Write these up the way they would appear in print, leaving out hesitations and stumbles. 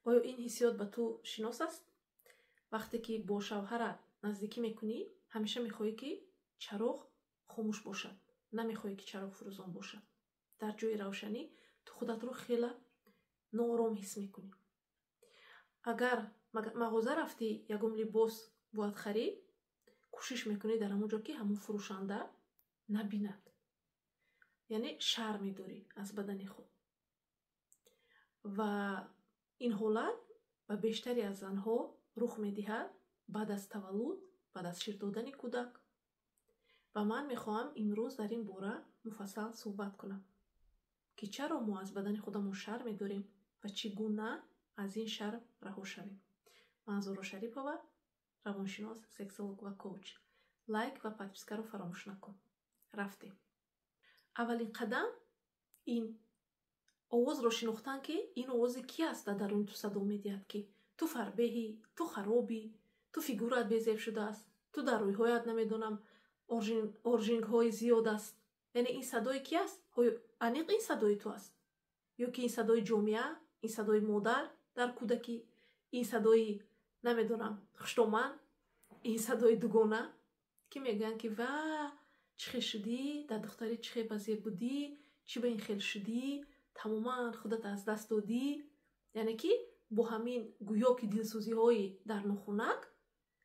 آیا این حسیات به تو شناس است؟ وقتی که با شوهر نزدیکی میکنی همیشه میخوایی که چراغ خاموش باشد، نمیخوایی که چراغ فروزان باشد. در جای روشنی تو خودت رو خیلی ناآرام حس میکنی. اگر مغازه رفتی یگم لباس باید خرید، کوشش میکنی در همونجا که همون فروشنده نبیند، یعنی شرم میداری از بدن خود. و این حالت به بیشتری از زنها رخ میدهد بعد از تولد، بعد از شیر دادن کودک. و من میخواهم امروز در این باره مفصل صحبت کنم که چرا ما از بدن خودمون شرم میداریم و چگونه از این شرم رها شویم. من زورا شریپова، روانشناس، سکسولوگ و کوچ. لایک و подписка رو فراموش نکن. رفتیم. اولین قدم این آواز رو شناختن که این آواز کی است در درون تو صدا میدهد که تو فربهی، تو خرابی، تو فیگورت بیزیب شده است، تو در رویهایت نمیدونم اورژینگ های زیاد است. یعنی این صدای کی است؟ انیق این صدای تو است، یا که این صدای جامعه، این صدای مادر در کودکی، این صدای نمیدونم خشتومن، این صدای دوگانه که میگن که وا چی خیل شدی، در دختری چی خیل بزیر بودی، چی به این خیل شدی، تماما خودت از دست دادی. یعنی که با همین گویا که دلسوزی های در نخونک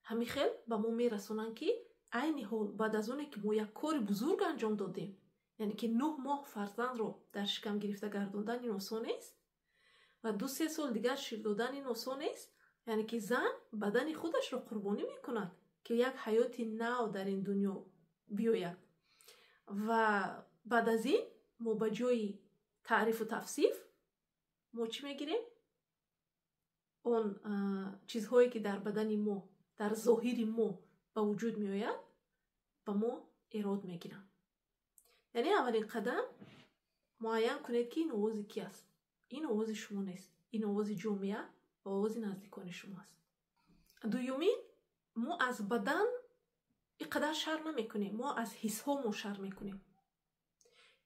همین خیل با ما میرسونن که عین حال بعد از اونه که ما یک کار بزرگ انجام دادیم، یعنی که 9 ماه فرزند رو در شکم گرفته گردوندن این آسان است و 2-3 سال دیگر شیر دادن این آسان است. یعنی که زن بدن خودش رو قربانی میکند که یک حیات نو در این دنیا بیاید. و بعد از این ما به جای تعریف و توصیف ما چی میگیریم؟ اون چیزهایی که در بدن ما، در ظاهر ما به وجود میآید به ما ایراد میگیرن. یعنی اولین قدم معین کنید که این آواز کی است. این آواز شما نیست، این آواز جامعه و آواز نزدیکان شما است. دومین، ما از بدن اینقدر شرم نمیکنیم، ما از حس ها ما شرم میکنیم.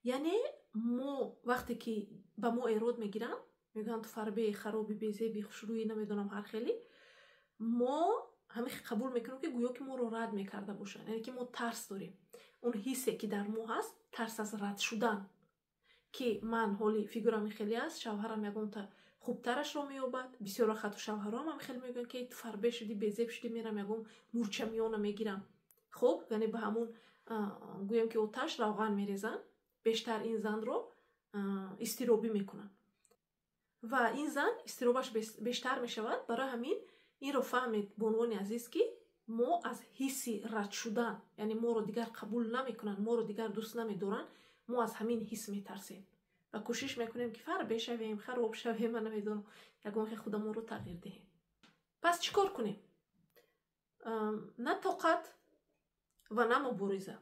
یعنی ما وقتی که به ما ایراد میگیرن، میگن تو فربه، خرابی، بیزیبی، خوشرویی، نمیدونم هر خیلی، ما همین قبول میکنیم که گویا که ما رو رد میکرده باشن. یعنی که ما ترس داریم. اون حسی که در ما هست ترس از رد شدن، که من حالی فیگورم خیلی است، شوهرم یگان تا خوبترش رو مییابد. بسیار خاطر شوهرام هم خیلی میگن که تو فربه شدی، بیزیب شدی، میرم یگان مورچه میانه میگیرم. خب یعنی به همون گویم که آتش روغن میریزن، بیشتر این زن رو استیروبی میکنن و این زن استیروبش بیشتر میشود. برای همین این رو فهمید بانوان عزیز که ما از حسی رد شدن، یعنی ما رو دیگر قبول نمیکنن، ما رو دیگر دوست نمیدارن، ما از همین حس میترسیم و کوشش میکنیم که فربه شویم، خراب شویم، من نمیدونم، یگان که خودمون رو تغییر دهیم. پس چیکار کنیم؟ نه طاقت و نه مبارزه.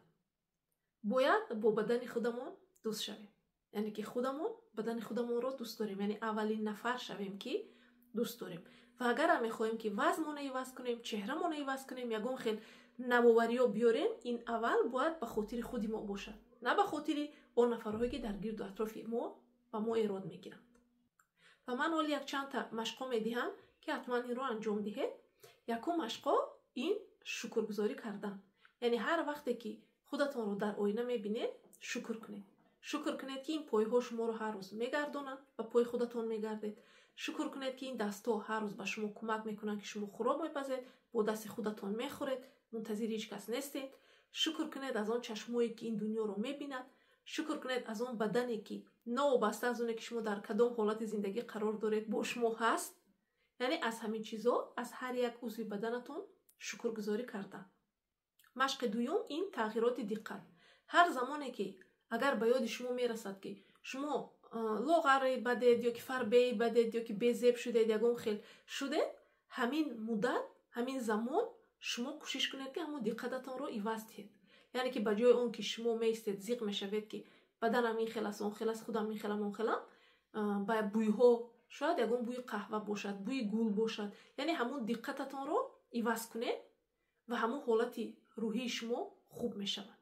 باید با بدن خودمون دوست شویم. یعنی که خودمون بدن خودمون رو دوست داریم، یعنی اولین نفر شویم که دوست داریم. و اگر هم میخوایم که وزنمون رو عوض کنیم، چهرهمون رو عوض کنیم، یگان خیل نوآوری‌ها بیاریم، این اول باید به خاطر خودی ما باشه، نه به خاطر اون نفرهایی که در گرد و اطراف ما و ما ایراد میگیرند. و من حالا یک چند تا مشق میدهم که حتما این رو انجام دهید. یکم مشق این شکرگزاری کردن. یعنی هر وقتی که خودتون رو در آینه میبینید شکر کنید. شکر کنید که این پای‌ها شما رو هر روز میگردونن و پای خودتون میگردید. شکر کنید که این دست‌ها هر روز به شما کمک میکنن که شما خوراک میپزید، با دست خودتون میخورید، منتظر هیچ کس نیستید. شکر کنید از آن چشمایی که این دنیا رو میبیند. شکر کنید از آن بدنی که نوابسته از اونه که شما در کدام حالت زندگی قرار دارید با شما هست. یعنی از همین چیزا، از هر یک عضو بدنتون شکرگزاری کردن. مشق دوم این تغییرات دقت. هر زمانی که اگر به یاد شما میرسد که شما لاغر بدید یا که فربه بدید یا که بیزیب شدید، یگان خیل شدید، همین مدت، همین زمان شما کوشش کنید که همون دقتتون رو عوض دهید. یعنی که بجای اون که شما میستید زیق میشوید که بدنم این خیل است، اون خیل است، خودم این خیلم، اون خیلم، با بویها شاید یگان بوی قهوه باشد، بوی گل باشد، یعنی همون دقتتون رو عوض کنید و همون حالت روحی شما خوب میشود.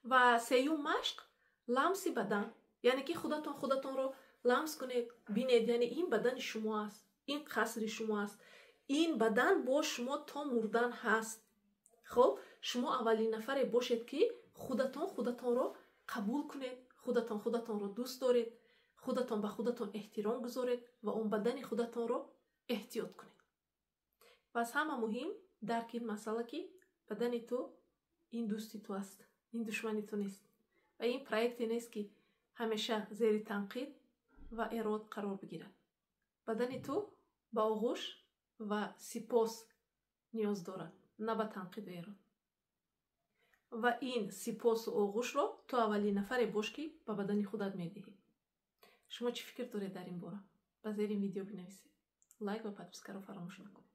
و سیوم مشق لمس بدن. یعنی که خودتون رو ламс кунед, бинед, яъне ин бадани шумо аст, ин қасри шумо аст, ин бадан бо шумо то мурдан ҳаст. хоб шумо аввалин нафаре бошед ки худатонро қабул кунед, худатонро дӯст доред, худатон ба худатон эҳтиром гузоред ва он бадани худатонро эҳтиёт кунед. ва аз ҳама муҳим дарки ин масъала ки бадани ту ин дӯсти ту аст, ин душмани ту нест ва ин проекте нест ки ҳамеша зери танқид ва эрод қарор бигирад. бадани ту ба оғӯш ва сипос ниёз дорад, на ба танқиду эрод. ва ин сипосу оғӯшро ту аввалин нафаре бош ки ба бадани худат медиҳӣ. шумо чӣ фикр доред дар ин бора? ба зери ин видео бинависед. лайк ва подпискаро фаромӯш накунед.